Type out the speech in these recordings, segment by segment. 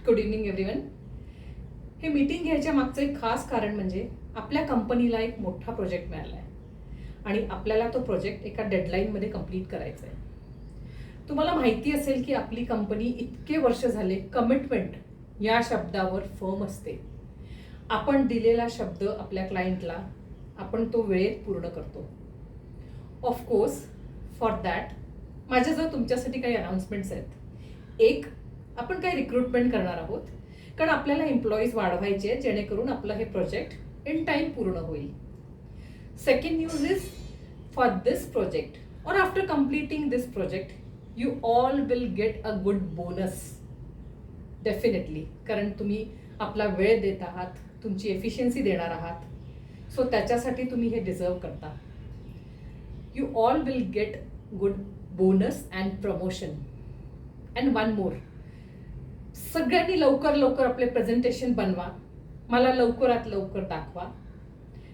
Good evening everyone. हे meeting घ्यायच्या मागचं एक खास कारण म्हणजे आपल्या कंपनीला एक मोठा प्रोजेक्ट मिळाला आहे आणि आपल्याला तो प्रोजेक्ट एका डेडलाईनमध्ये कंप्लीट करायचा आहे. तुम्हाला माहिती असेल की आपली कंपनी इतके वर्ष झाले कमिटमेंट या शब्दावर फर्म असते. आपण दिलेला शब्द आपल्या क्लायंटला आपण तो वेळेत पूर्ण करतो. ऑफकोर्स फॉर दॅट माझ्याजवळ तुमच्यासाठी काही अनाउन्समेंट्स आहेत. एक, आपण काही रिक्रुटमेंट करणार आहोत कारण आपल्याला एम्प्लॉईज वाढवायचे आहेत जेणेकरून आपलं हे प्रोजेक्ट इन टाइम पूर्ण होईल. Second news is for this project और after completing this project you all will get a good bonus definitely, कारण तुम्ही आपला वेळ देत आहात, तुमची एफिशियन्सी देणार आहात. सो त्याच्यासाठी तुम्ही हे डिझर्व करता. You all will get good bonus and promotion. And one more, सगळ्यांनी लवकर लवकर आपले प्रेझेंटेशन बनवा, मला लवकरात लवकर दाखवा.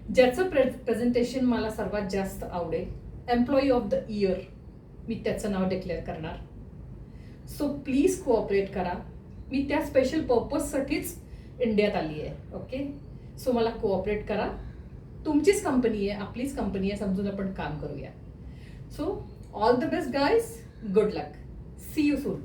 ज्याचं प्रेझेंटेशन मला सर्वात जास्त आवडेल, एम्प्लॉई ऑफ द इयर, मी त्याचं नाव डिक्लेअर करणार. सो प्लीज कोऑपरेट करा. मी त्या स्पेशल पर्पजसाठीच इंडियात आली आहे. ओके, सो मला कोऑपरेट करा. तुमचीच कंपनी आहे, आपलीच कंपनी आहे, समजून आपण काम करूया. So all the best guys, good luck, see you soon.